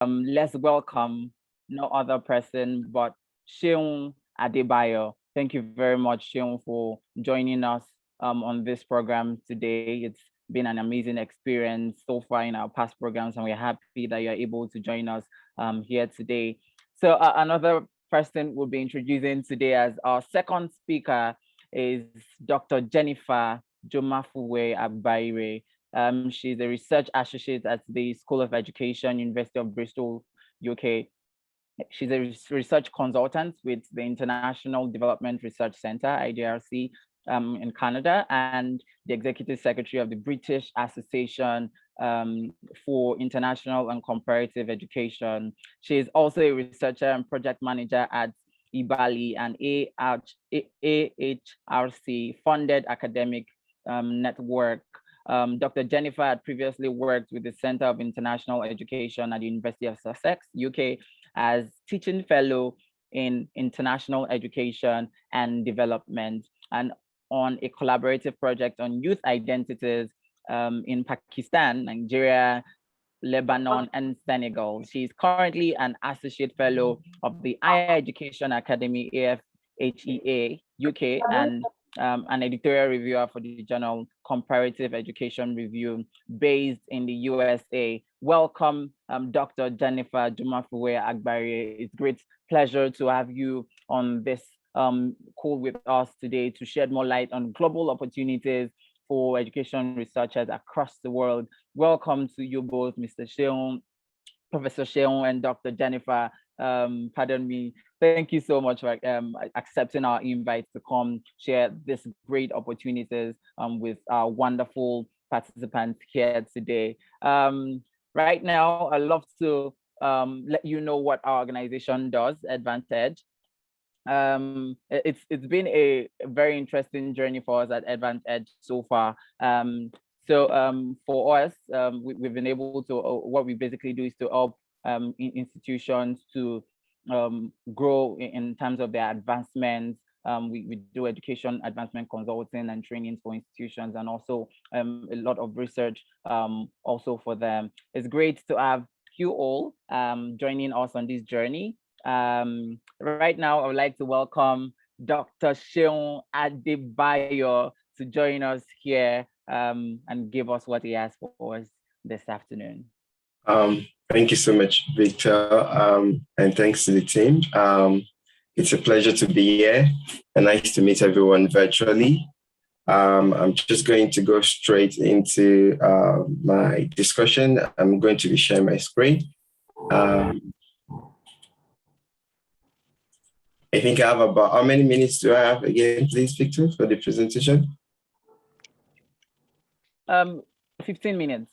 Let's welcome no other person but Sheung Adebayo. Thank you very much, Sheung, for joining us on this program today. It's been an amazing experience so far in our past programs, and we're happy that you're able to join us here today. So another person we'll be introducing today as our second speaker is Dr. Jennifer Jomafouwe Agbaire. She's a research associate at the School of Education, University of Bristol, UK. She's a research consultant with the International Development Research Center, IDRC, in Canada, and the Executive Secretary of the British Association for International and Comparative Education. She is also a researcher and project manager at IBALI, an AHRC funded academic network. Dr. Jennifer had previously worked with the Center of International Education at the University of Sussex, UK, as teaching fellow in international education and development, and on a collaborative project on youth identities in Pakistan, Nigeria, Lebanon, and Senegal. She's currently an associate fellow of the Higher Education Academy, AFHEA, UK, and an editorial reviewer for the journal Comparative Education Review based in the USA. Welcome, Dr. Jennifer Jomafouwe Agbaire. It's great pleasure to have you on this call with us today to shed more light on global opportunities for education researchers across the world. Welcome to you both, Mr. Sheung, Professor Sheung, and Dr. Jennifer. Pardon me. Thank you so much for accepting our invite to come share this great opportunities with our wonderful participants here today. Right now, I'd love to let you know what our organization does, Advantage. It's been a very interesting journey for us at Advantage so far. For us, we've been able to, what we basically do is to help institutions to grow in terms of their advancements. We do education advancement consulting and trainings for institutions, and also a lot of research also for them. It's great to have you all joining us on this journey. Right now, I would like to welcome Dr. Sheung Adebayo to join us here and give us what he has for us this afternoon. Thank you so much, Victor, and thanks to the team. It's a pleasure to be here and nice to meet everyone virtually. I'm just going to go straight into my discussion. I'm going to be sharing my screen. I think I have about, how many minutes do I have again, please, Victor, for the presentation? 15 minutes.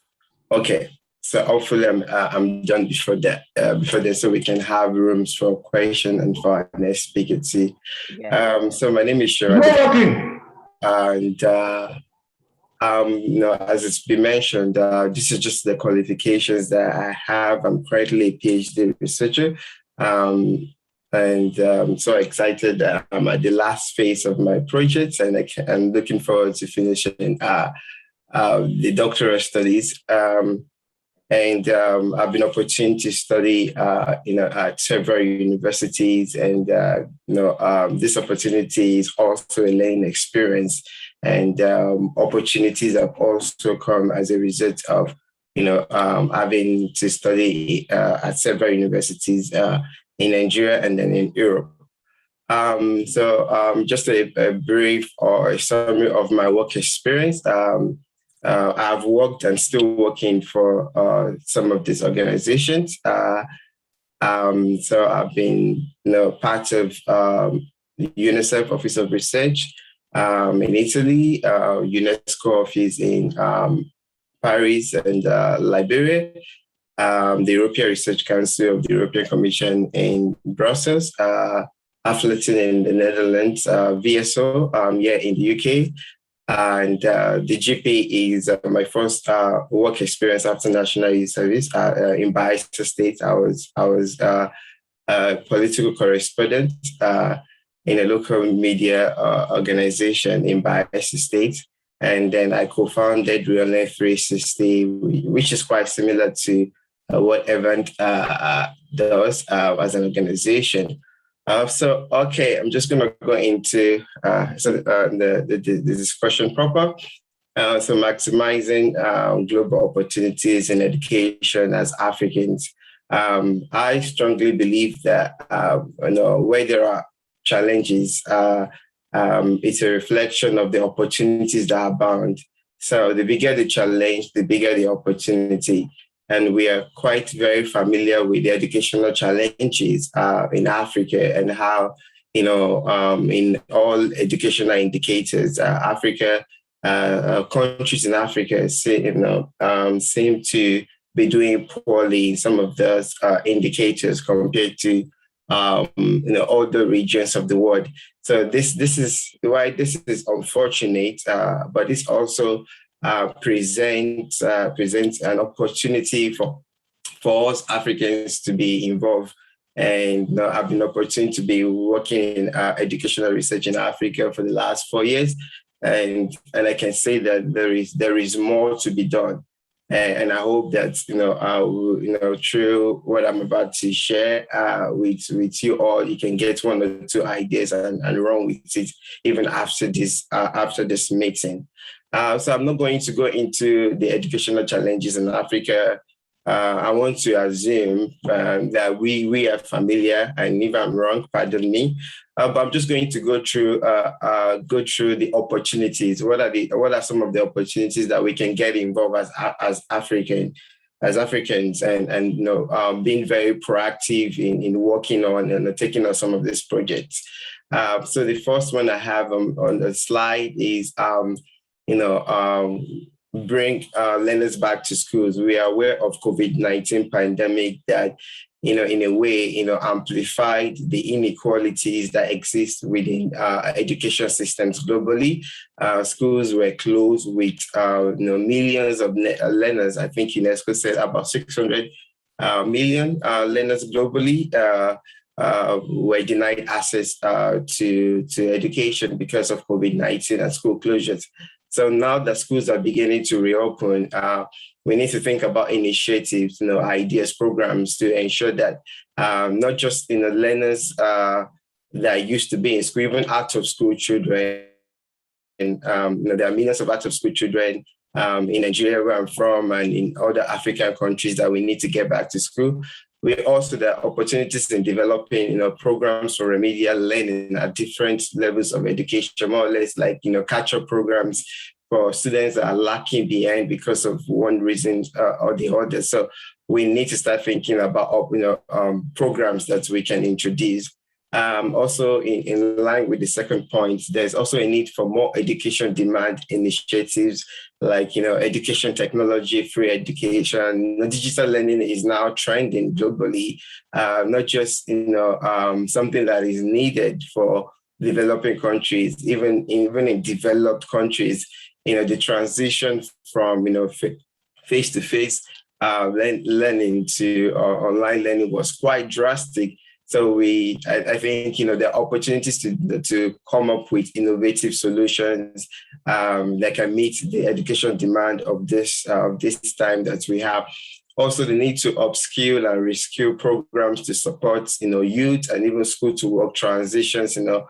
Okay. So hopefully I'm done before that, so we can have rooms for question and for our next speaker too. Yeah. So my name is Sharon, and as it's been mentioned, this is just the qualifications that I have. I'm currently a PhD researcher, and I'm so excited that I'm at the last phase of my project, and I'm looking forward to finishing the doctoral studies. And I've been opportunity to study, at several universities, and this opportunity is also a learning experience, and opportunities have also come as a result of, having to study at several universities in Nigeria and then in Europe. Just a brief or a summary of my work experience. I've worked and still working for some of these organizations. So I've been, part of UNICEF Office of Research in Italy, UNESCO Office in Paris and Liberia, the European Research Council of the European Commission in Brussels, affiliated in the Netherlands, VSO here in the UK. And the GP is my first work experience after National Youth Service in Bayelsa State. I was a political correspondent in a local media organization in Bayelsa State, and then I co-founded Real 360, which is quite similar to what Event does as an organization. Okay, I'm just going to go into the discussion proper. So maximizing global opportunities in education as Africans. I strongly believe that where there are challenges, it's a reflection of the opportunities that abound. So the bigger the challenge, the bigger the opportunity. And we are quite very familiar with the educational challenges in Africa and how, in all educational indicators, Africa, countries in Africa seem to be doing poorly in some of those indicators compared to other regions of the world. So this is why this is unfortunate, but this also presents an opportunity for us Africans to be involved and have an opportunity to be working in educational research in Africa for the last 4 years, and I can say that there is more to be done. And I hope that through what I'm about to share with you all, you can get one or two ideas and run with it even after this meeting. So I'm not going to go into the educational challenges in Africa. I want to assume that we are familiar, and if I'm wrong, pardon me. But I'm just going to go through the opportunities. What are some of the opportunities that we can get involved as Africans, and being very proactive in working on and taking on some of these projects. So the first one I have on the slide is bring learners back to schools. We are aware of COVID-19 pandemic that, in a way, amplified the inequalities that exist within education systems globally. Schools were closed with, millions of learners. I think UNESCO said about 600 million learners globally were denied access to education because of COVID-19 and school closures. So now that schools are beginning to reopen, we need to think about initiatives, ideas, programs to ensure that not just learners that used to be in school, even out of school children. And there are millions of out of school children in Nigeria, where I'm from, and in other African countries that we need to get back to school. We also there are opportunities in developing, programs for remedial learning at different levels of education, more or less like, catch-up programs for students that are lacking behind because of one reason or the other. So we need to start thinking about, programs that we can introduce. Also, in line with the second point, there's also a need for more education demand initiatives like, education technology, free education. Digital learning is now trending globally, not just, something that is needed for developing countries, even in developed countries. The transition from, face-to-face learning to online learning was quite drastic. So I think, there are opportunities to come up with innovative solutions that can meet the education demand of this time that we have. Also, the need to upskill and reskill programs to support, youth and even school to work transitions. The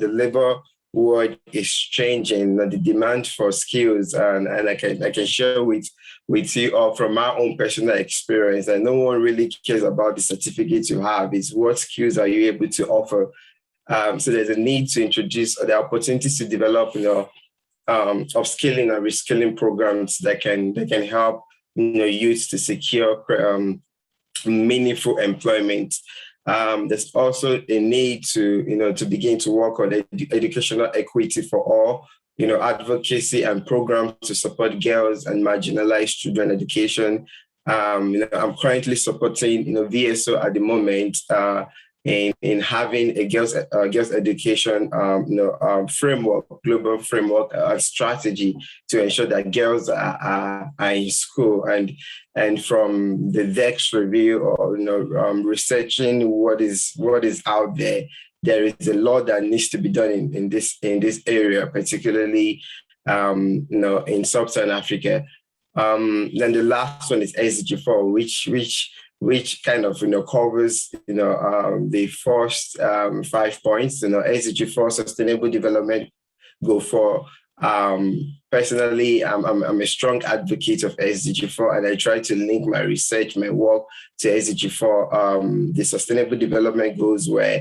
labor world is changing. The demand for skills, and I can share with you all from my own personal experience. And no one really cares about the certificate you have. It's what skills are you able to offer. So there's a need to introduce the opportunities to develop, upskilling and reskilling programs that can help youth to secure meaningful employment. There's also a need to begin to work on educational equity for all, advocacy and programs to support girls and marginalized children education. I'm currently supporting VSO at the moment in having a girls education framework, global framework strategy to ensure that girls are in school, and from the VEX review or researching what is out there. There is a lot that needs to be done in this area, particularly in Sub-Saharan Africa. Then the last one is SDG4, which kind of covers the first 5 points. SDG4, sustainable development goal 4. Personally, I'm a strong advocate of SDG4, and I try to link my research, my work to SDG4. The Sustainable Development Goals were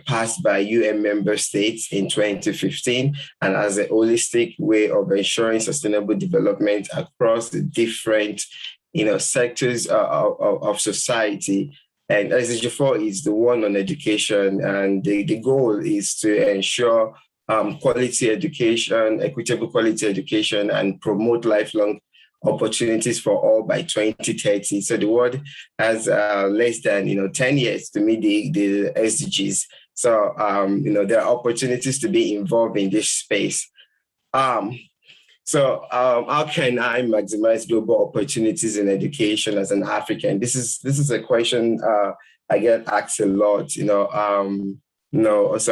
passed by UN member states in 2015, and as a holistic way of ensuring sustainable development across the different sectors of society. And SDG4 is the one on education, and the goal is to ensure quality education, equitable quality education, and promote lifelong opportunities for all by 2030. So the world has less than 10 years to meet the SDGs. So there are opportunities to be involved in this space. So how can I maximize global opportunities in education as an African? This is a question I get asked a lot. So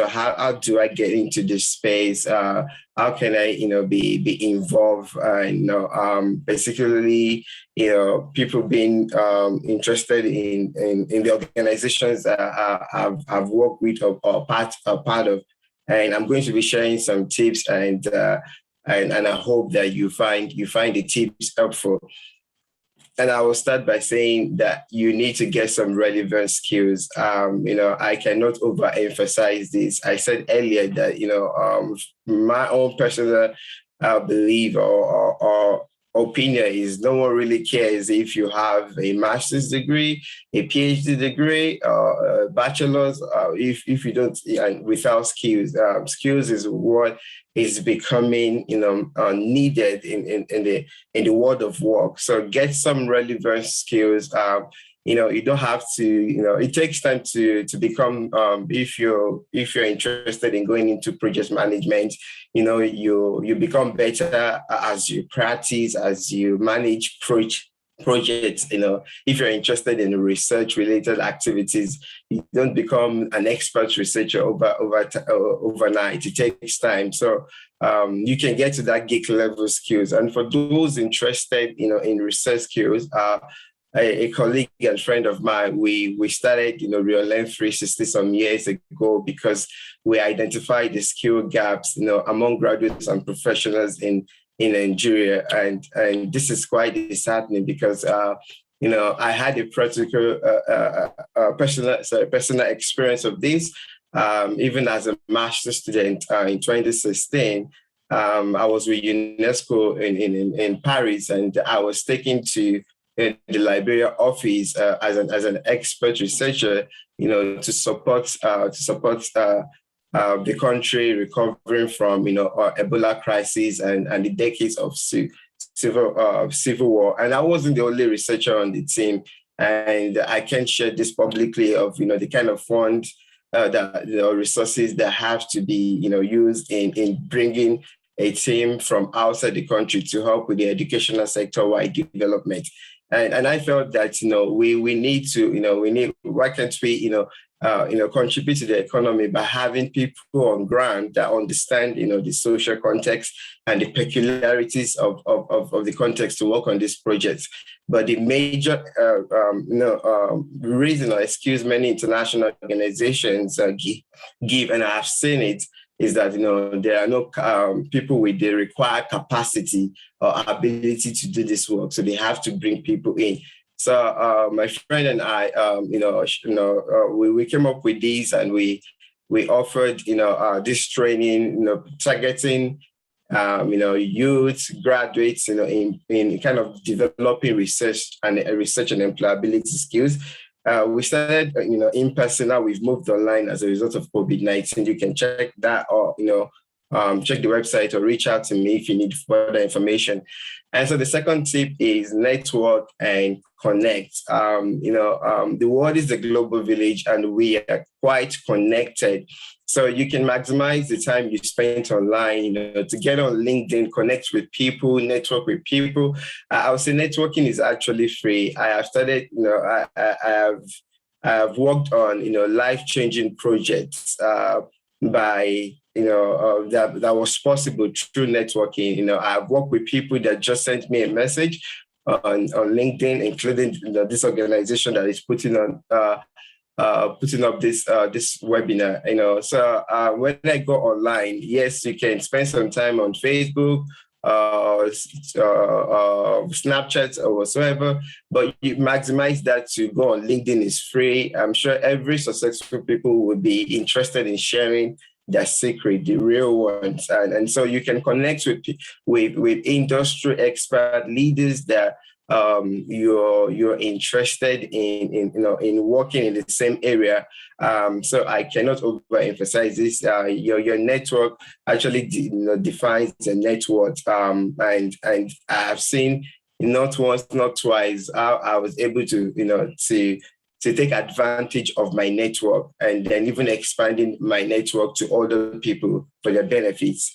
how do I get into this space? How can I be involved? Basically people being interested in the organizations I've worked with or part of, and I'm going to be sharing some tips and I hope that you find the tips helpful. And I will start by saying that you need to get some relevant skills. I cannot overemphasize this. I said earlier that, my own personal belief or opinion is no one really cares if you have a master's degree, a PhD degree, or a bachelor's, if you don't, and without skills. Skills is what is becoming needed in the world of work. So get some relevant skills. You don't have to, it takes time to become, if you're interested in going into project management, you become better as you practice, as you manage projects. If you're interested in research related activities, you don't become an expert researcher overnight. It takes time. So you can get to that geek level skills. And for those interested, in research skills, a colleague and friend of mine, we started, Real-Learn 360 some years ago because we identified the skill gaps, among graduates and professionals in Nigeria. And this is quite disheartening because, I had a practical, personal experience of this. Even as a master's student in 2016, I was with UNESCO in Paris, and I was taken to the Liberia office as an expert researcher, to support the country recovering from Ebola crisis and the decades of civil war. And I wasn't the only researcher on the team, and I can't share this publicly of the kind of funds the resources that have to be used in bringing a team from outside the country to help with the educational sector-wide development. And I felt that we need to why can't we contribute to the economy by having people on ground that understand the social context and the peculiarities of the context to work on these projects. But the major reason or excuse many international organizations give, and I've seen it, is that there are no people with the required capacity or ability to do this work, so they have to bring people in. So my friend and I, we came up with these, and we offered this training, targeting youth graduates, in kind of developing research and employability skills. We started, in person. Now we've moved online as a result of COVID-19. You can check that, or check the website, or reach out to me if you need further information. And so the second tip is network and connect. The world is a global village, and we are quite connected. So you can maximize the time you spend online, to get on LinkedIn, connect with people, network with people. I would say networking is actually free. I have started, I have worked on, life-changing projects. by that was possible through networking. I've worked with people that just sent me a message on LinkedIn, including this organization that is putting up this webinar. So when I go online, yes, you can spend some time on Facebook, Snapchat or whatsoever, but you maximize that to go on LinkedIn is free. I'm sure every successful people would be interested in sharing their secret, the real ones, and so you can connect with industry expert leaders that you're interested in working in the same area. So I cannot overemphasize this. Your network actually defines the net worth. And I have seen not once, not twice, how I was able to take advantage of my network and then even expanding my network to other people for their benefits.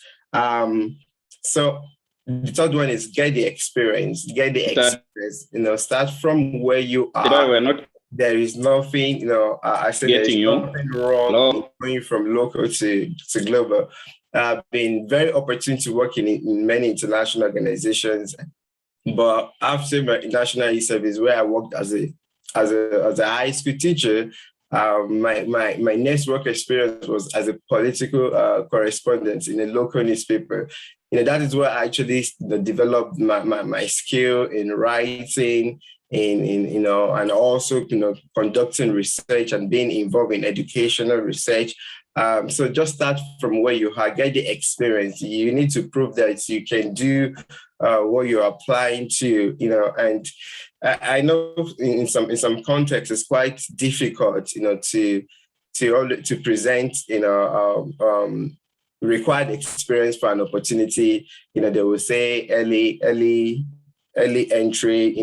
So the third one is get the experience. Start from where you are. There is nothing, I said there's nothing wrong in going from local to global. I've been very opportune to work in many international organizations, but after my international service, where I worked as a high school teacher, my next work experience was as a political correspondent in a local newspaper. That is where I actually developed my skill in writing, and also conducting research and being involved in educational research. So just start from where you are, get the experience. You need to prove that you can do what you're applying to, and I know in some contexts it's quite difficult, to present, required experience for an opportunity. They will say early entry,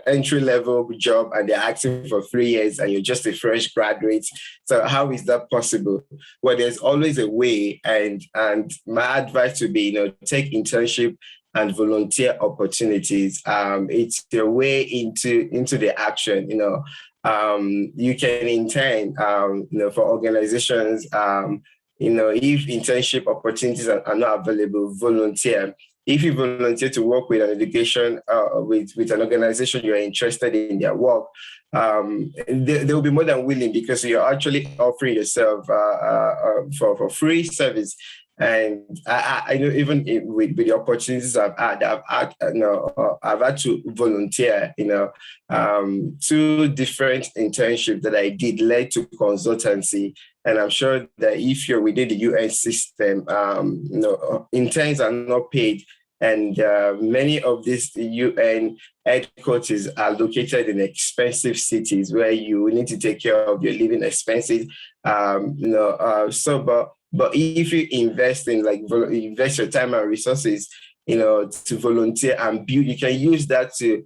entry level job, and they're asking for 3 years, and you're just a fresh graduate. So how is that possible? Well, there's always a way, and my advice would be, take internship and volunteer opportunities. It's your way into the action. You can intern, for organizations. If internship opportunities are not available, volunteer. If you volunteer to work with an education, with an organization you're interested in their work, they will be more than willing, because you're actually offering yourself for free service. And I know even with the opportunities I've had to volunteer. 2 different internships that I did led to consultancy. And I'm sure that if you're within the UN system, interns are not paid. And many of these UN headquarters are located in expensive cities where you need to take care of your living expenses. But if you invest invest your time and resources, to volunteer and build, you can use that to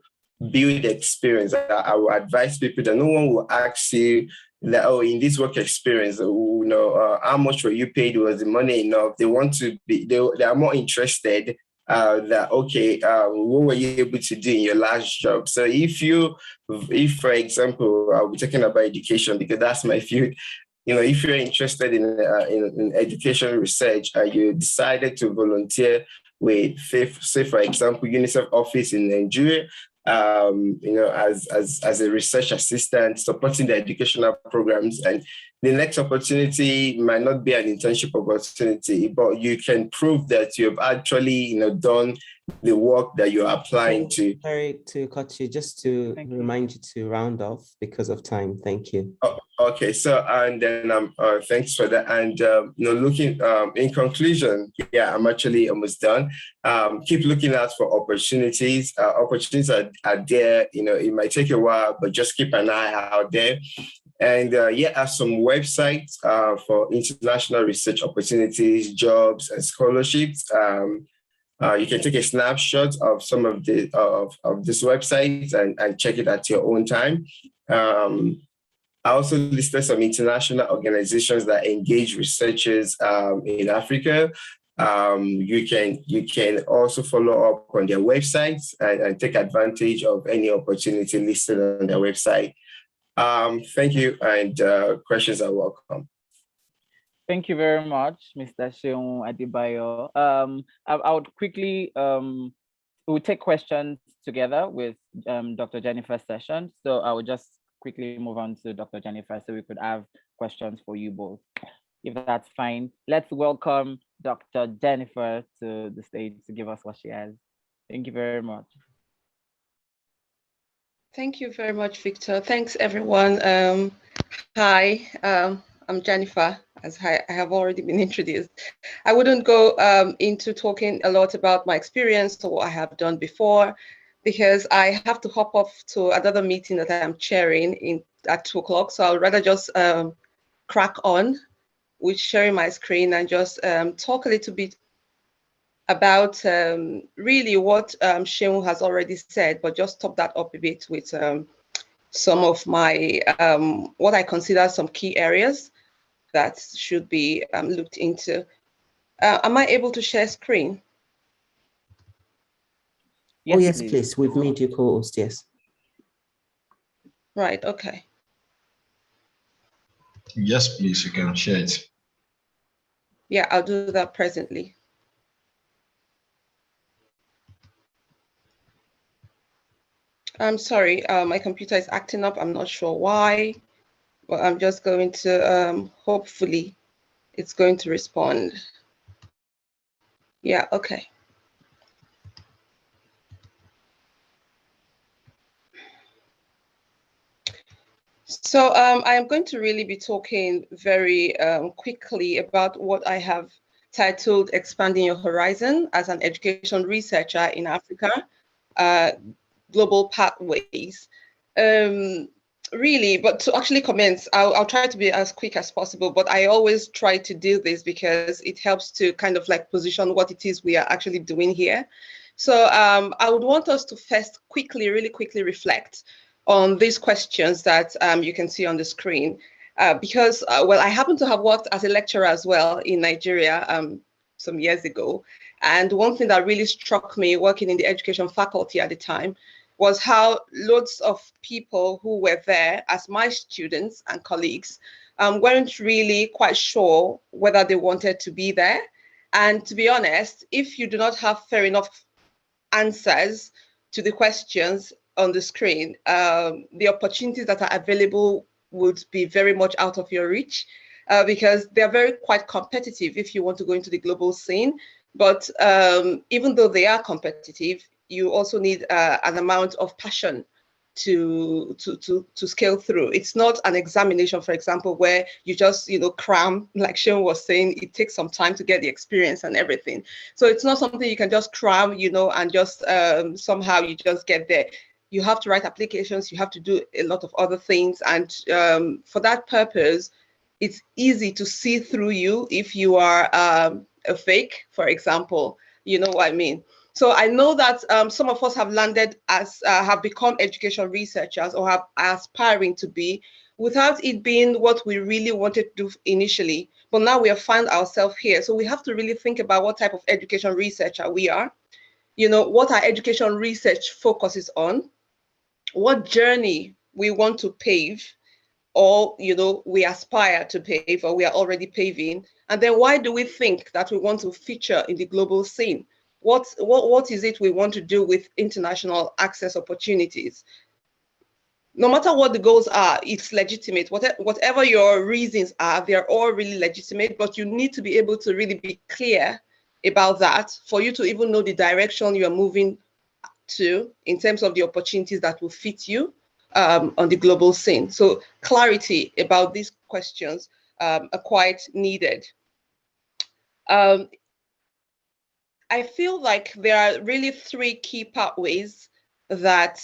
build experience. I will advise people that no one will ask you that, in this work experience, how much were you paid? Was the money enough? They want to be, they are more interested what were you able to do in your last job? So if for example, I'll be talking about education because that's my field. If you're interested in education research, you decided to volunteer with, say, for example, UNICEF office in Nigeria, as a research assistant, supporting the educational programs. And the next opportunity might not be an internship opportunity, but you can prove that you've actually, done the work that you're applying to. Sorry to cut you, just to remind you to round off because of time. Thank you. Oh, okay, so and then thanks for that. And looking in conclusion, I'm actually almost done. Keep looking out for opportunities. Opportunities are there. It might take a while, but just keep an eye out there. And some websites for international research opportunities, jobs, and scholarships. You can take a snapshot of some of these websites and check it at your own time. I also listed some international organizations that engage researchers in Africa. You can also follow up on their websites and take advantage of any opportunity listed on their website. Thank you, and questions are welcome. Thank you very much, Mr. Seun Adibayo. I would quickly, we'll take questions together with Dr. Jennifer's session. So I will just quickly move on to Dr. Jennifer so we could have questions for you both. If that's fine, let's welcome Dr. Jennifer to the stage to give us what she has. Thank you very much. Thank you very much, Victor. Thanks, everyone. Hi, I'm Jennifer, as I have already been introduced. I wouldn't go into talking a lot about my experience or what I have done before, because I have to hop off to another meeting that I'm chairing at 2 o'clock. So I'll rather just crack on with sharing my screen and just talk a little bit about really what Seun has already said, but just top that up a bit with some of my, what I consider some key areas that should be looked into. Am I able to share screen? Yes, oh, yes, please. We've made you co-host, yes. Right, okay. Yes, please, you can share it. Yeah, I'll do that presently. I'm sorry, my computer is acting up. I'm not sure why, but I'm just going to, hopefully it's going to respond. Yeah, okay. So I am going to really be talking very quickly about what I have titled Expanding Your Horizon as an Education Researcher in Africa, Global Pathways. Really, but to actually commence, I'll try to be as quick as possible, but I always try to do this because it helps to kind of like position what it is we are actually doing here. So I would want us to first really quickly reflect on these questions that you can see on the screen, because, well, I happen to have worked as a lecturer as well in Nigeria some years ago. And one thing that really struck me working in the education faculty at the time was how loads of people who were there as my students and colleagues weren't really quite sure whether they wanted to be there. And to be honest, if you do not have fair enough answers to the questions on the screen, the opportunities that are available would be very much out of your reach, because they're very quite competitive if you want to go into the global scene. But even though they are competitive, you also need an amount of passion to scale through. It's not an examination, for example, where you just, cram, like Seun was saying. It takes some time to get the experience and everything. So it's not something you can just cram, and just somehow you just get there. You have to write applications, you have to do a lot of other things. And for that purpose, it's easy to see through you if you are a fake, for example. You know what I mean? So I know that some of us have landed as, have become education researchers or are aspiring to be, without it being what we really wanted to do initially. But now we have found ourselves here. So we have to really think about what type of education researcher we are, what our education research focuses on, what journey we want to pave, or we aspire to pave, or we are already paving, and then why do we think that we want to feature in the global scene? What is it we want to do with international access opportunities? No matter what the goals are, it's legitimate. Whatever your reasons are, they're all really legitimate, but you need to be able to really be clear about that for you to even know the direction you are moving to in terms of the opportunities that will fit you on the global scene. So clarity about these questions are quite needed. I feel like there are really 3 key pathways that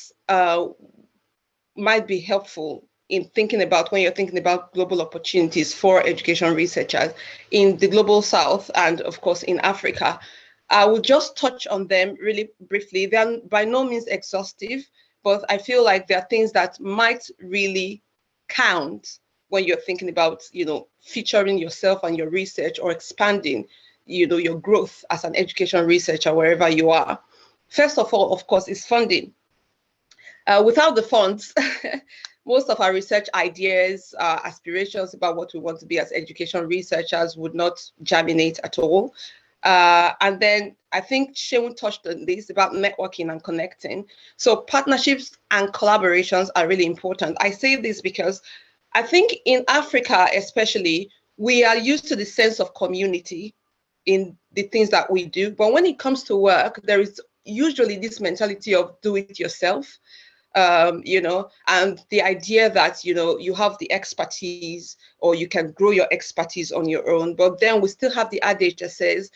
might be helpful in thinking about when you're thinking about global opportunities for education researchers in the global South and, of course, in Africa. I will just touch on them really briefly. They're by no means exhaustive, but I feel like there are things that might really count when you're thinking about, featuring yourself and your research or expanding, your growth as an education researcher wherever you are. First of all, of course, is funding. Without the funds, most of our research ideas, aspirations about what we want to be as education researchers would not germinate at all. And then I think Seun touched on this about networking and connecting. So partnerships and collaborations are really important. I say this because I think in Africa, especially, we are used to the sense of community in the things that we do. But when it comes to work, there is usually this mentality of do it yourself. And the idea that, you have the expertise or you can grow your expertise on your own. But then we still have the adage that says,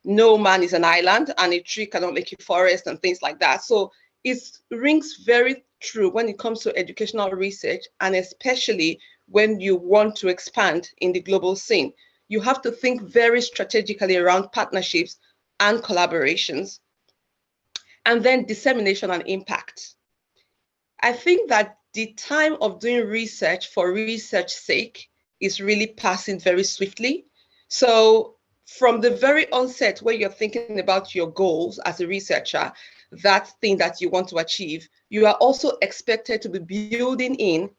no man is an island and a tree cannot make a forest and things like that. So it rings very true when it comes to educational research, and especially when you want to expand in the global scene. You have to think very strategically around partnerships and collaborations. And then dissemination and impact. I think that the time of doing research for research's sake is really passing very swiftly. So from the very onset, where you're thinking about your goals as a researcher, that thing that you want to achieve, you are also expected to be building in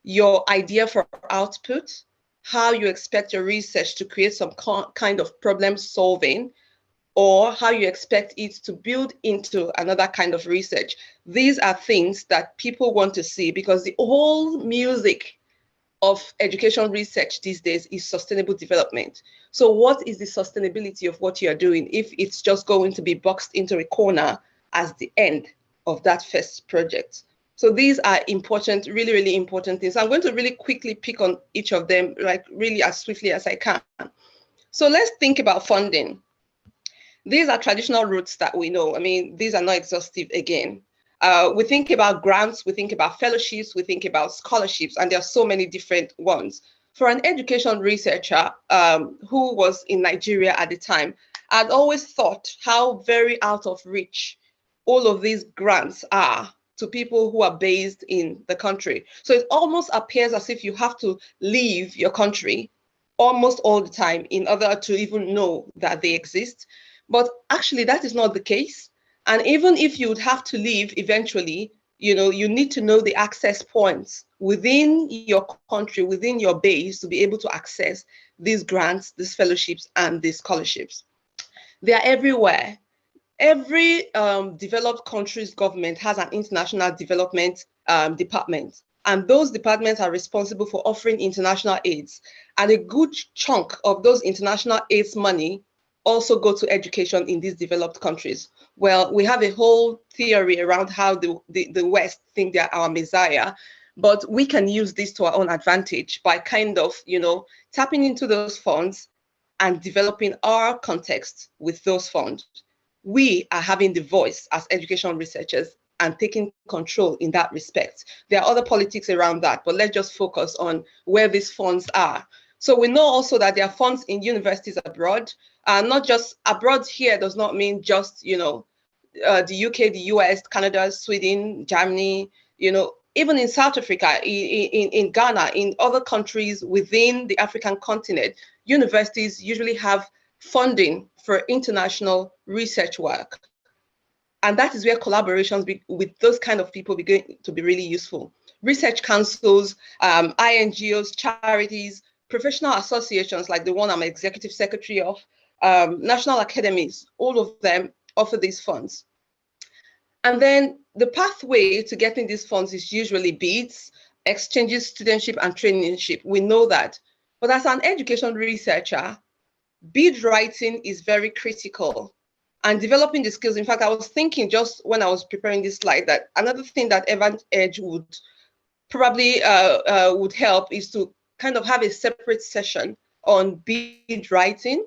your idea for output, how you expect your research to create some kind of problem solving, or how you expect it to build into another kind of research. These are things that people want to see, because the whole music of education research these days is sustainable development. So what is the sustainability of what you're doing if it's just going to be boxed into a corner as the end of that first project? So these are important, really, really important things. I'm going to really quickly pick on each of them, like really as swiftly as I can. So let's think about funding. These are traditional routes that we know. I mean, these are not exhaustive again. We think about grants, we think about fellowships, we think about scholarships, and there are so many different ones. For an education researcher who was in Nigeria at the time, I'd always thought how very out of reach all of these grants are to people who are based in the country. So it almost appears as if you have to leave your country almost all the time in order to even know that they exist. But actually, that is not the case. And even if you would have to leave eventually, you need to know the access points within your country, within your base, to be able to access these grants, these fellowships, and these scholarships. They are everywhere. Every developed country's government has an international development department. And those departments are responsible for offering international aids. And a good chunk of those international aids money also go to education in these developed countries. Well, we have a whole theory around how the West think they're our messiah, but we can use this to our own advantage by kind of, tapping into those funds and developing our context with those funds. We are having the voice as education researchers and taking control in that respect. There are other politics around that, but let's just focus on where these funds are. So we know also that there are funds in universities abroad. Not just abroad here does not mean just, the UK, the US, Canada, Sweden, Germany, even in South Africa, in Ghana, in other countries within the African continent, universities usually have funding for international research work. And that is where collaborations with those kind of people begin to be really useful. Research councils, INGOs, charities, professional associations like the one I'm executive secretary of, national academies, all of them offer these funds. And then the pathway to getting these funds is usually bids, exchanges, studentship, and traineeship. We know that. But as an education researcher, bid writing is very critical. And developing the skills. In fact, I was thinking just when I was preparing this slide that another thing that Evans Edge would probably would help is to kind of have a separate session on bid writing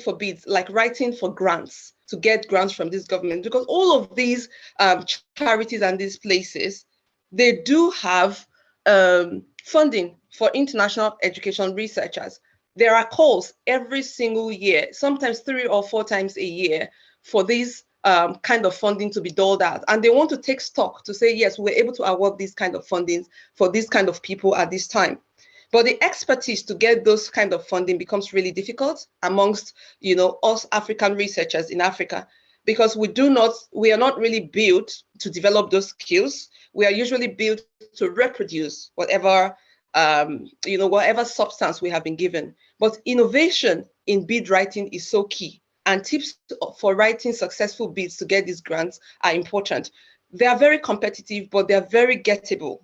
for bids, like writing for grants, to get grants from this government, because all of these charities and these places, they do have funding for international education researchers. There are calls every single year, sometimes 3 or 4 times a year, for these kind of funding to be doled out. And they want to take stock to say, yes, we're able to award these kind of fundings for this kind of people at this time. But the expertise to get those kind of funding becomes really difficult amongst, us African researchers in Africa. because we are not really built to develop those skills. We are usually built to reproduce whatever, whatever substance we have been given. But innovation in bid writing is so key. And tips for writing successful bids to get these grants are important. They are very competitive, but they're very gettable,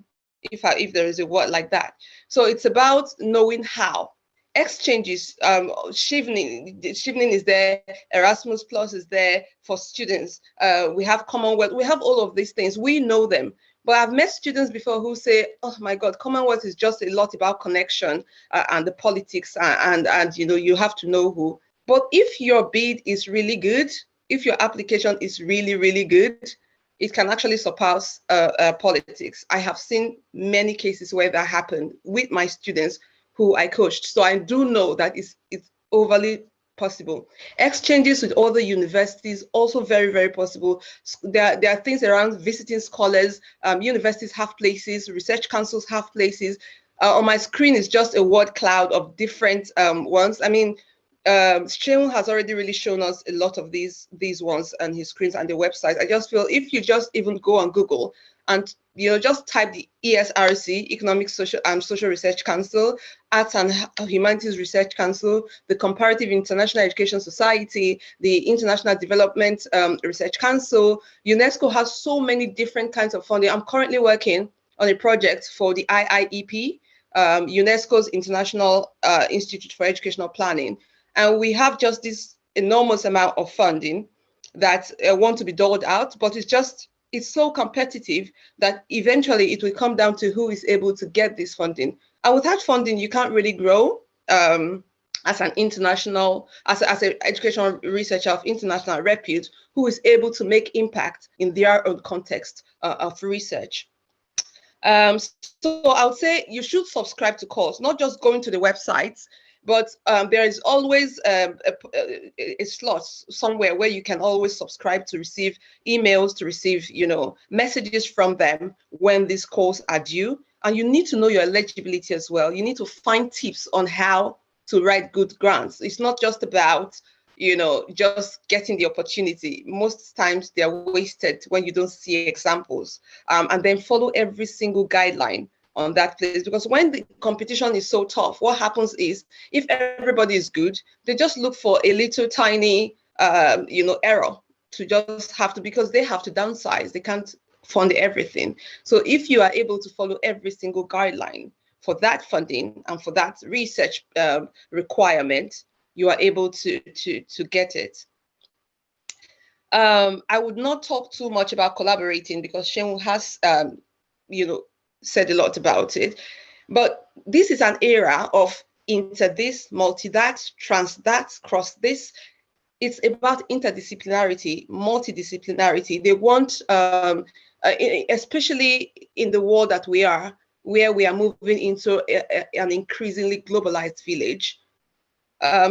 if there is a word like that. So it's about knowing how. Exchanges, Chevening is there, Erasmus Plus is there for students. We have Commonwealth, we have all of these things, we know them. But I've met students before who say, oh my God, Commonwealth is just a lot about connection and the politics and you have to know who. But if your bid is really good, if your application is really, really good, it can actually surpass politics. I have seen many cases where that happened with my students who I coached. So I do know that it's overly possible. Exchanges with other universities, also very, very possible. There are things around visiting scholars. Universities have places, research councils have places. On my screen is just a word cloud of different ones. I mean, Sheung has already really shown us a lot of these ones on his screens and the website. I just feel if you just even go on Google and just type the ESRC, Economic, Social and Social Research Council, Arts and Humanities Research Council, the Comparative International Education Society, the International Development Research Council. UNESCO has so many different kinds of funding. I'm currently working on a project for the IIEP, UNESCO's International Institute for Educational Planning. And we have just this enormous amount of funding that want to be doled out, but it's so competitive that eventually it will come down to who is able to get this funding. And without funding, you can't really grow as an educational researcher of international repute who is able to make impact in their own context of research. So I would say you should subscribe to calls, not just going to the websites, but there is always a slot somewhere where you can always subscribe to receive emails, to receive messages from them when these calls are due. And you need to know your eligibility as well. You need to find tips on how to write good grants. It's not just about just getting the opportunity. Most times they're wasted when you don't see examples. And then follow every single guideline on that place, because when the competition is so tough, what happens is if everybody is good, they just look for a little tiny error to just have to, because they have to downsize, they can't fund everything. So if you are able to follow every single guideline for that funding and for that research requirement, you are able to get it. I would not talk too much about collaborating because Sheung has said a lot about it, but this is an era of inter-this, multi-that, trans-that, cross-this. It's about interdisciplinarity, multidisciplinarity. They want, especially in the world that we are, where we are moving into an increasingly globalized village,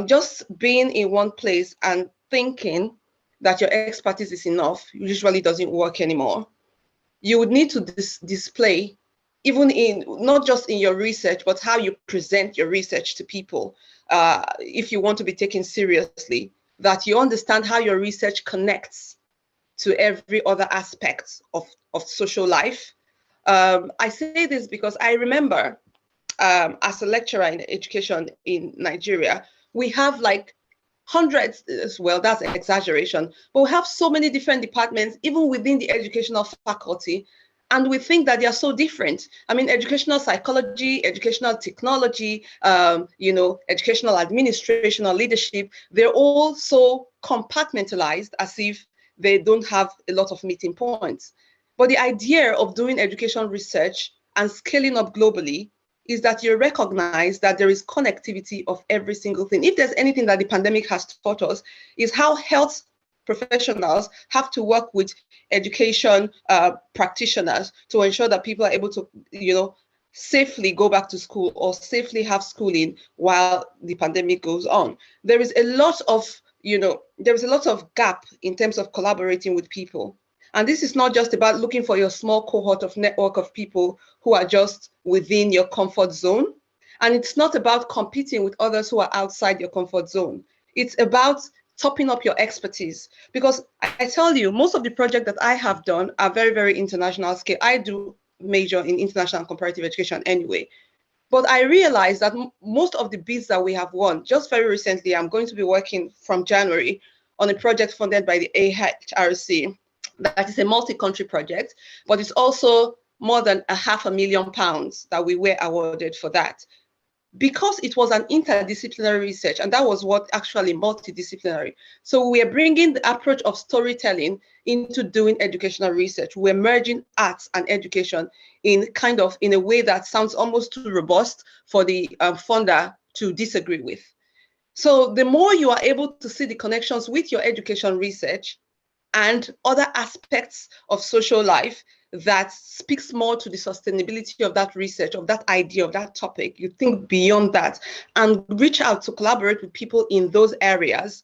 just being in one place and thinking that your expertise is enough usually doesn't work anymore. You would need to display, even in not just in your research, but how you present your research to people, if you want to be taken seriously, that you understand how your research connects to every other aspect of social life. I say this because I remember as a lecturer in education in Nigeria, we have like hundreds as well, that's an exaggeration, but we have so many different departments, even within the educational faculty, and we think that they are so different. I mean, educational psychology, educational technology, educational administration or leadership, they're all so compartmentalized as if they don't have a lot of meeting points. But the idea of doing education research and scaling up globally is that you recognize that there is connectivity of every single thing. If there's anything that the pandemic has taught us, is how health professionals have to work with education practitioners to ensure that people are able to, safely go back to school or safely have schooling while the pandemic goes on. There is a lot of, gap in terms of collaborating with people. And this is not just about looking for your small cohort of network of people who are just within your comfort zone. And it's not about competing with others who are outside your comfort zone. It's about topping up your expertise. Because I tell you, most of the projects that I have done are very, very international scale. I do major in international and comparative education anyway. But I realized that most of the bids that we have won, just very recently, I'm going to be working from January on a project funded by the AHRC. That is a multi-country project, but it's also more than £500,000 that we were awarded for that. Because it was an interdisciplinary research, and that was what actually multidisciplinary. So we're bringing the approach of storytelling into doing educational research. We're merging arts and education in a way that sounds almost too robust for the funder to disagree with. So the more you are able to see the connections with your education research and other aspects of social life that speaks more to the sustainability of that research, of that idea, of that topic, you think beyond that and reach out to collaborate with people in those areas,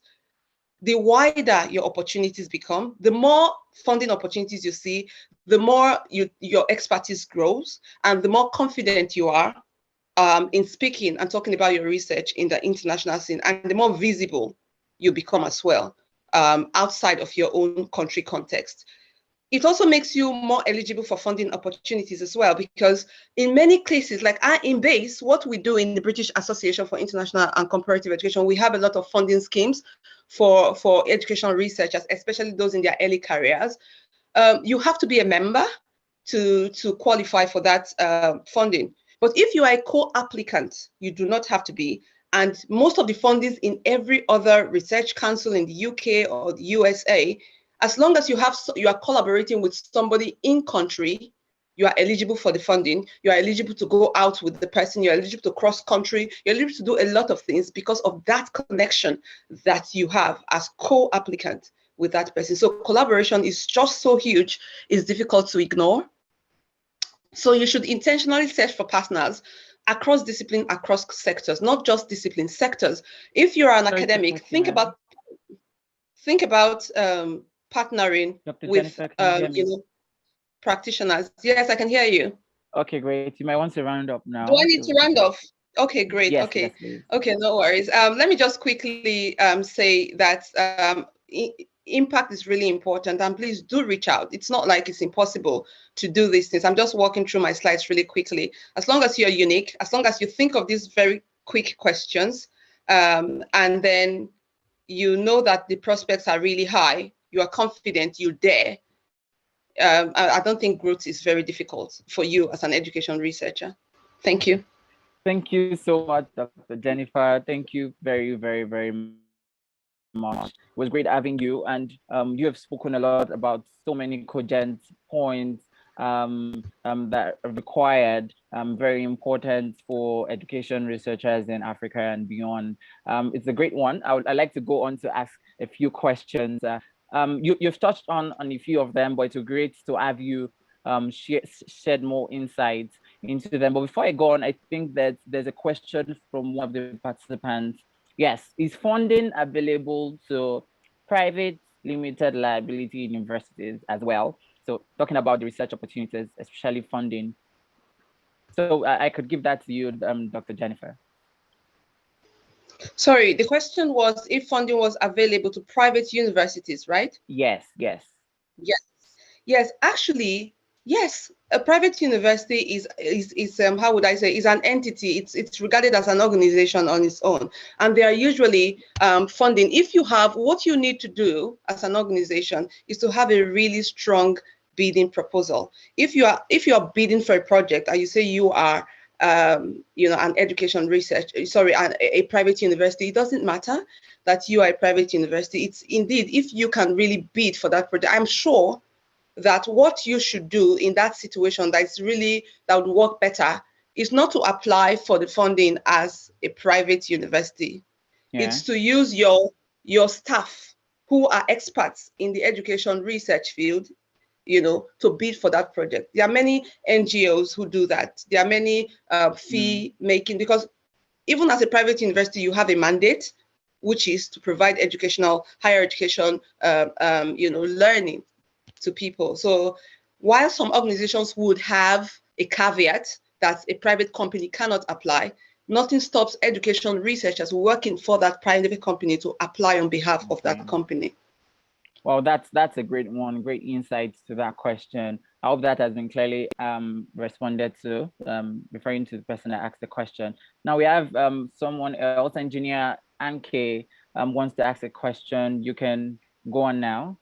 the wider your opportunities become, the more funding opportunities you see, the more your expertise grows, and the more confident you are in speaking and talking about your research in the international scene, and the more visible you become as well outside of your own country context. It also makes you more eligible for funding opportunities as well, because in many cases, like in BASE, what we do in the British Association for International and Comparative Education, we have a lot of funding schemes for educational researchers, especially those in their early careers. You have to be a member to qualify for that funding. But if you are a co-applicant, you do not have to be. And most of the fundings in every other research council in the UK or the USA, as long as you are collaborating with somebody in country, you are eligible for the funding. You are eligible to go out with the person. You're eligible to cross country. You're eligible to do a lot of things because of that connection that you have as co-applicant with that person. So collaboration is just so huge, it's difficult to ignore. So you should intentionally search for partners across discipline, across sectors, not just discipline, sectors. If you're an academic, think about partnering Dr. with Jennifer, practitioners. Yes, I can hear you. Okay, great. You might want to round up now. Do I need to round off? Okay, great. Yes, okay. Yes, okay, no worries. Let me just quickly say that impact is really important, and please do reach out. It's not like it's impossible to do these things. I'm just walking through my slides really quickly. As long as you're unique, as long as you think of these very quick questions, and then you know that the prospects are really high, you are confident, you dare, I don't think growth is very difficult for you as an education researcher. Thank you. Thank you so much, Dr. Jennifer. Thank you very, very, very much. It was great having you, and you have spoken a lot about so many cogent points that are required, very important for education researchers in Africa and beyond. It's a great one. I'd like to go on to ask a few questions. You've touched on a few of them, but it's great to have you shed more insights into them. But before I go on, I think that there's a question from one of the participants. Yes, is funding available to private limited liability universities as well? So talking about the research opportunities, especially funding. So I could give that to you, Dr. Jennifer. Sorry, the question was if funding was available to private universities, right? Yes. Actually, yes. A private university is how would I say, is an entity. It's regarded as an organization on its own, and they are usually funding. If you have, what you need to do as an organization is to have a really strong bidding proposal. If you are bidding for a project and you say you are an education research, a private university, it doesn't matter that you are a private university. It's indeed, if you can really bid for that project, I'm sure that what you should do in that situation that would work better is not to apply for the funding as a private university. Yeah. It's to use your staff who are experts in the education research field, to bid for that project. There are many NGOs who do that. There are many fee making, because even as a private university, you have a mandate, which is to provide higher education, learning to people. So while some organizations would have a caveat that a private company cannot apply, nothing stops education researchers working for that private company to apply on behalf of that company. Well, that's a great one, great insights to that question. I hope that has been clearly responded to, referring to the person that asked the question. Now we have someone else, Engineer Anke, wants to ask a question. You can go on now.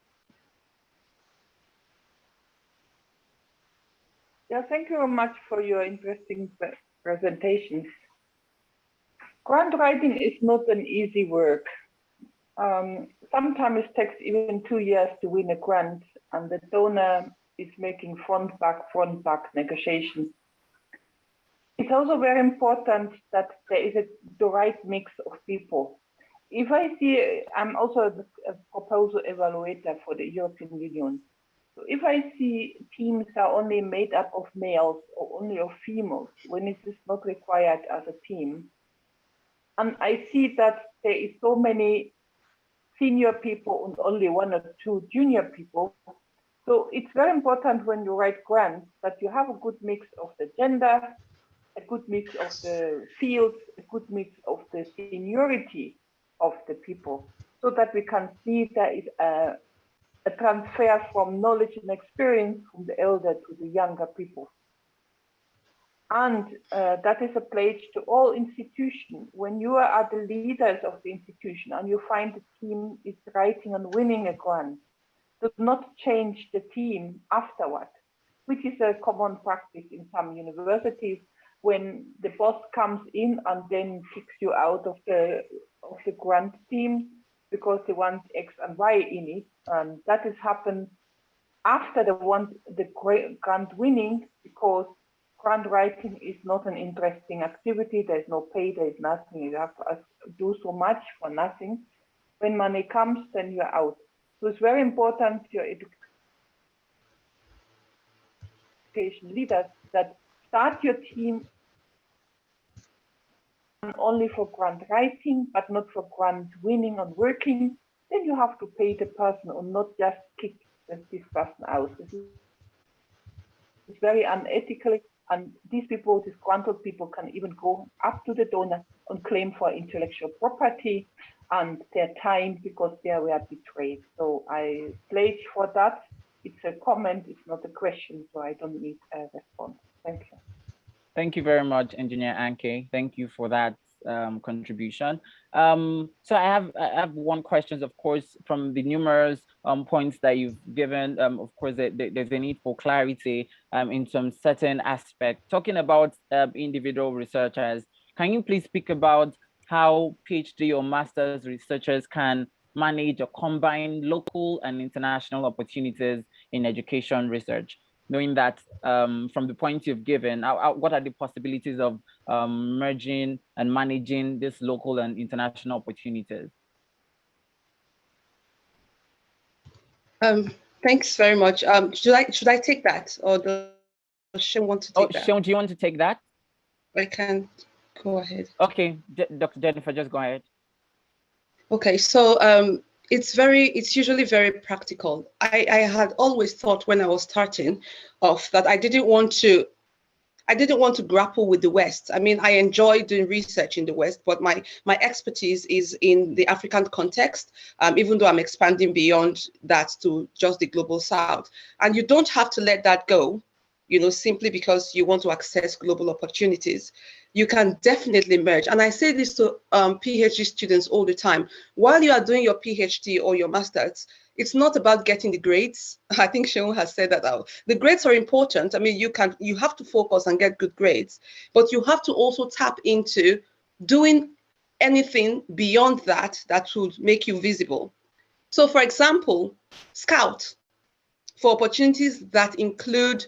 Yeah, thank you very much for your interesting presentations. Grant writing is not an easy work. Sometimes it takes even 2 years to win a grant, and the donor is making front-back negotiations. It's also very important that there is the right mix of people. If I see, I'm also a proposal evaluator for the European Union. So if I see teams are only made up of males or only of females, when it is not required as a team, and I see that there is so many senior people and only 1 or 2 junior people. So it's very important when you write grants that you have a good mix of the gender, a good mix of the fields, a good mix of the seniority of the people, so that we can see that is a transfer from knowledge and experience from the elder to the younger people. And that is a pledge to all institutions. When you are the leaders of the institution and you find the team is writing and winning a grant, do not change the team afterward, which is a common practice in some universities when the boss comes in and then kicks you out of the grant team because they want X and Y in it. And that has happened after the grant winning, because grant writing is not an interesting activity. There's no pay, there's nothing. You have to do so much for nothing. When money comes, then you're out. So it's very important your education leaders that start your team only for grant writing, but not for grant winning and working. Then you have to pay the person and not just kick this person out. It's very unethical. And these people, these granted people, can even go up to the donor and claim for intellectual property and their time because they were betrayed. So I pledge for that. It's a comment, it's not a question, so I don't need a response. Thank you. Thank you very much, Engineer Anke. Thank you for that contribution. So I have one question, of course, from the numerous points that you've given. Of course, there's a need for clarity in some certain aspect. Talking about individual researchers, can you please speak about how PhD or master's researchers can manage or combine local and international opportunities in education research? Knowing that from the points you've given, what are the possibilities of merging and managing these local and international opportunities? Thanks very much. Should I take that, or does Sean want to take that? Sean, do you want to take that? I can go ahead. Okay, Dr. Jennifer, just go ahead. Okay, so it's usually very practical. I had always thought when I was starting off that I didn't want to grapple with the West. I mean, I enjoy doing research in the West, but my expertise is in the African context, even though I'm expanding beyond that to just the global South. And you don't have to let that go, simply because you want to access global opportunities. You can definitely merge. And I say this to PhD students all the time. While you are doing your PhD or your master's, it's not about getting the grades. I think Sean has said that out. The grades are important. I mean, you have to focus and get good grades, but you have to also tap into doing anything beyond that would make you visible. So for example, scout for opportunities that include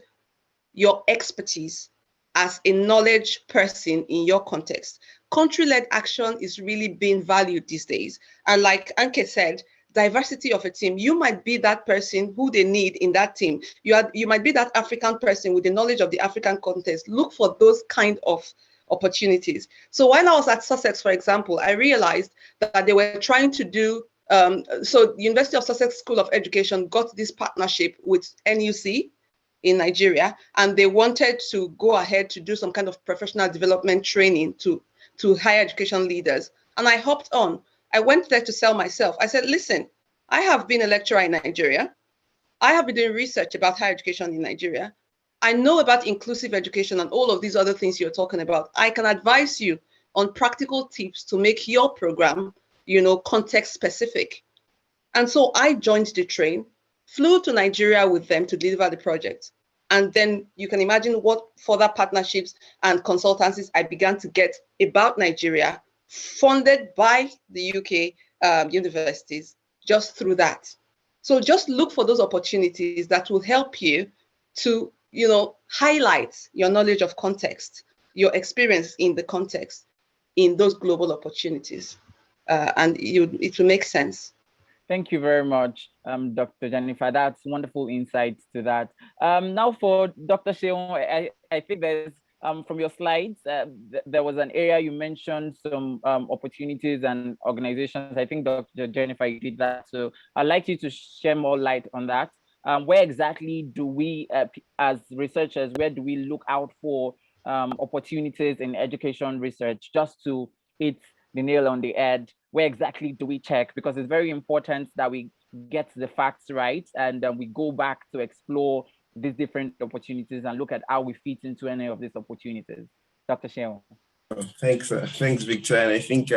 your expertise as a knowledge person in your context. Country-led action is really being valued these days. And like Anke said, diversity of a team, you might be that person who they need in that team. You might be that African person with the knowledge of the African context. Look for those kind of opportunities. So while I was at Sussex, for example, I realized that they were trying to do, so the University of Sussex School of Education got this partnership with NUC in Nigeria, and they wanted to go ahead to do some kind of professional development training to to higher education leaders. And I hopped on. I went there to sell myself. I said, listen, I have been a lecturer in Nigeria. I have been doing research about higher education in Nigeria. I know about inclusive education and all of these other things you're talking about. I can advise you on practical tips to make your program, context specific. And so I joined the train, flew to Nigeria with them to deliver the project. And then you can imagine what further partnerships and consultancies I began to get about Nigeria, funded by the UK universities, just through that. So just look for those opportunities that will help you to, highlight your knowledge of context, your experience in the context, in those global opportunities, and it will make sense. Thank you very much, Dr. Jennifer. That's wonderful insights to that. Now for Dr. Seun, I think there's, from your slides, there was an area you mentioned some opportunities and organizations. I think Dr. Jennifer, you did that. So I'd like you to share more light on that. Where exactly do we, as researchers, where do we look out for opportunities in education research, just to hit the nail on the head? Where exactly do we check? Because it's very important that we get the facts right, and we go back to explore these different opportunities and look at how we fit into any of these opportunities. Dr. Seun. Thanks, Victor. And I think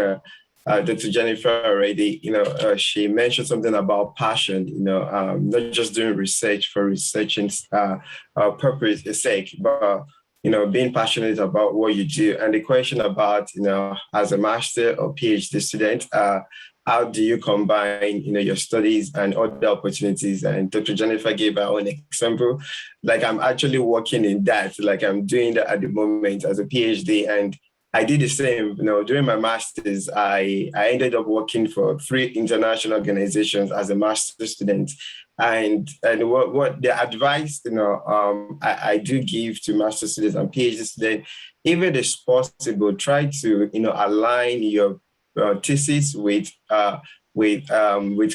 Dr. Jennifer already, she mentioned something about passion, not just doing research for researching's purpose sake, but being passionate about what you do. And the question about, as a master or PhD student, how do you combine, your studies and other opportunities? And Dr. Jennifer gave her own example. Like, I'm actually working in that, like I'm doing that at the moment as a PhD. And I did the same, during my master's, I ended up working for 3 international organizations as a master's student. And what the advice, I do give to master students and PhD students, if it is possible, try to, align your thesis with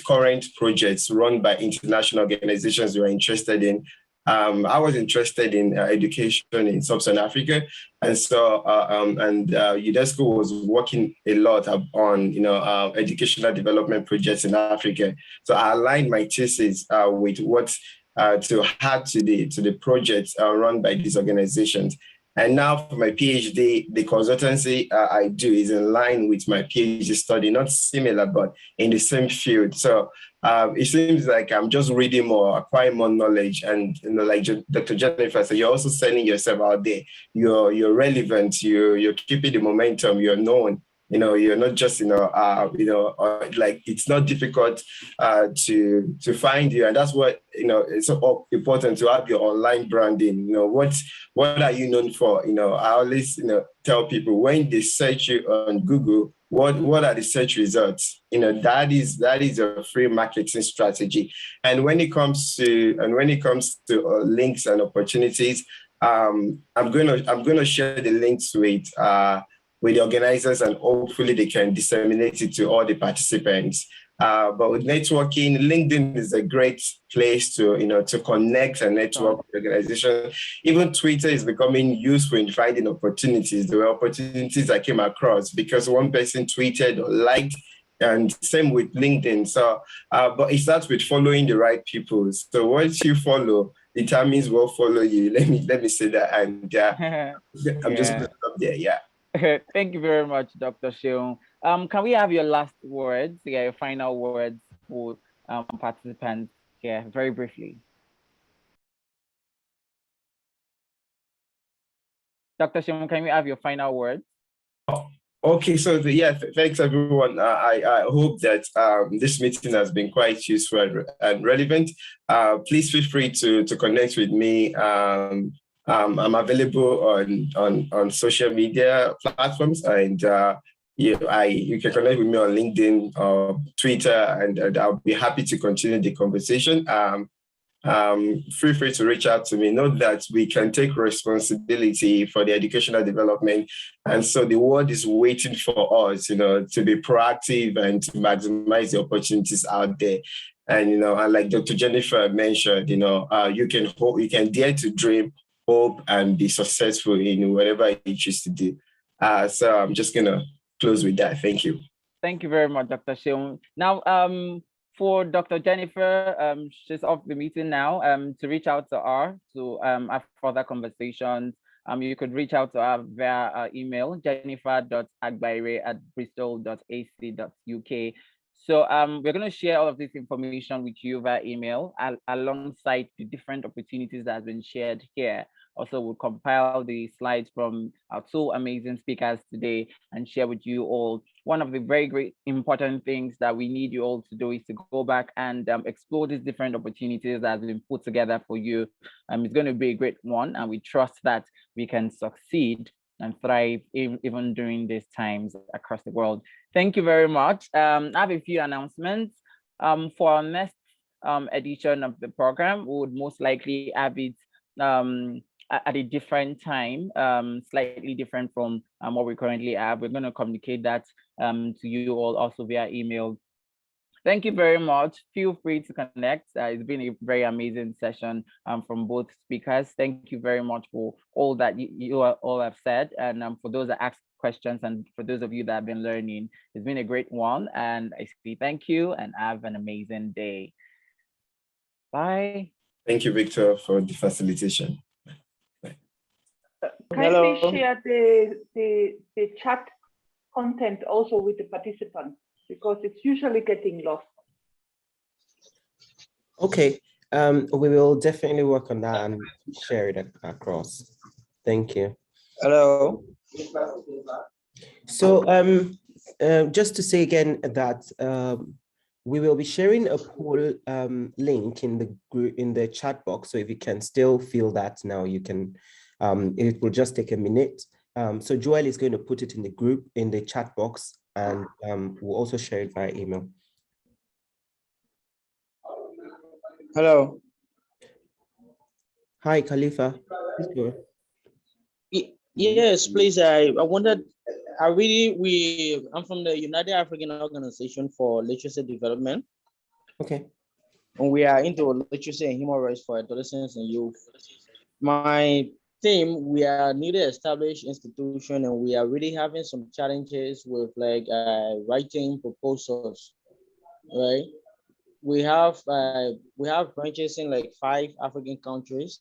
current projects run by international organizations you are interested in. I was interested in education in Sub-Saharan Africa, and so UNESCO was working a lot on educational development projects in Africa. So I aligned my thesis with what to add to the projects run by these organizations. And now for my PhD, the consultancy I do is in line with my PhD study, not similar, but in the same field. So it seems like I'm just reading more, acquiring more knowledge. And like Dr. Jennifer said, you're also selling yourself out there. You're relevant, you're keeping the momentum, you're known. You're not just, like, it's not difficult to find you. And that's what, it's so important to have your online branding. What are you known for? I always, tell people, when they search you on Google, what are the search results? That is a free marketing strategy. And when it comes to links and opportunities, I'm gonna share the links with the organizers, and hopefully they can disseminate it to all the participants. But with networking, LinkedIn is a great place to connect and network with organizations. Even Twitter is becoming useful in finding opportunities. There were opportunities I came across because one person tweeted or liked, and same with LinkedIn. So, but it starts with following the right people. So once you follow, determines what follow you. Let me say that, and I'm just putting up there. Yeah. Thank you very much, Dr. Seun. Can we have your last words, your final words for participants here, very briefly? Dr. Seun, can we have your final words? Okay, so thanks everyone. I hope that this meeting has been quite useful and relevant. Please feel free to connect with me. I'm available on social media platforms, and you can connect with me on LinkedIn or Twitter, and I'll be happy to continue the conversation. Feel free to reach out to me. Note that we can take responsibility for the educational development, and so the world is waiting for us, to be proactive and to maximize the opportunities out there. And and like Dr. Jennifer mentioned, you can dare to dream, hope, and be successful in whatever you choose to do. So I'm just going to close with that. Thank you. Thank you very much, Dr. Sheung. Now, for Dr. Jennifer, she's off the meeting now. To reach out to her to have further conversations, you could reach out to her via email, jennifer.agbaire@bristol.ac.uk. So we're going to share all of this information with you via email alongside the different opportunities that have been shared here. Also, we'll compile the slides from our two amazing speakers today and share with you all. One of the very great important things that we need you all to do is to go back and explore these different opportunities that have been put together for you. It's going to be a great one, and we trust that we can succeed and thrive even during these times across the world. Thank you very much. I have a few announcements. For our next edition of the program, we would most likely have it at a different time, slightly different from what we currently have. We're going to communicate that to you all also via email. Thank you very much. Feel free to connect. It's been a very amazing session from both speakers. Thank you very much for all that you all have said. And for those that asked questions and for those of you that have been learning, it's been a great one. And I say thank you and have an amazing day. Bye. Thank you, Victor, for the facilitation. Kindly share the chat content also with the participants, because it's usually getting lost. Okay, we will definitely work on that and share it across. Thank you. Hello. So just to say again that we will be sharing a poll link in the group in the chat box. So if you can still feel that now, you can. It will just take a minute. So Joel is going to put it in the group in the chat box, and we'll also share it via email. Hello. Hi, Khalifa. Please go. Yes, please. I wondered. I'm from the United African Organization for Literacy Development. Okay. And we are into literacy and human rights for adolescents and youth. My team, we are newly established institution, and we are really having some challenges with like writing proposals, right? We have branches in like 5 African countries,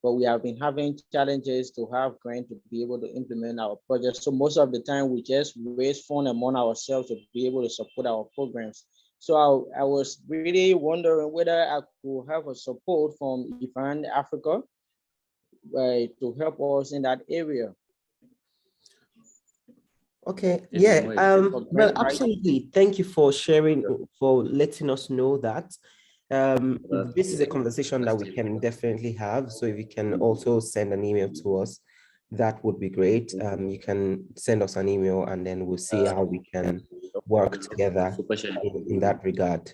but we have been having challenges to have grant to be able to implement our projects. So most of the time we just raise funds among ourselves to be able to support our programs. So I was really wondering whether I could have a support from IFAN Africa to help us in that area. Okay, yeah, well, absolutely. Thank you for sharing, for letting us know that. This is a conversation that we can definitely have. So if you can also send an email to us, that would be great. You can send us an email and then we'll see how we can work together in that regard.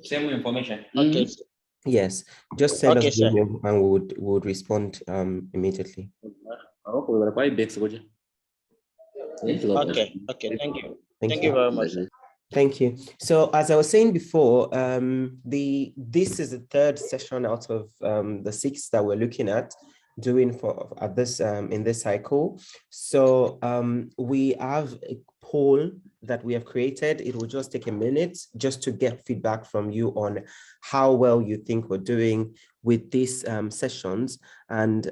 Same information. Okay. Yes, just send us an email and we would respond immediately. Okay, thank you. Thank you very much. Thank you. So as I was saying before, this is the 3rd session out of the 6 that we're looking at doing at this in this cycle. So we have a poll that we have created. It will just take a minute just to get feedback from you on how well you think we're doing with these sessions. And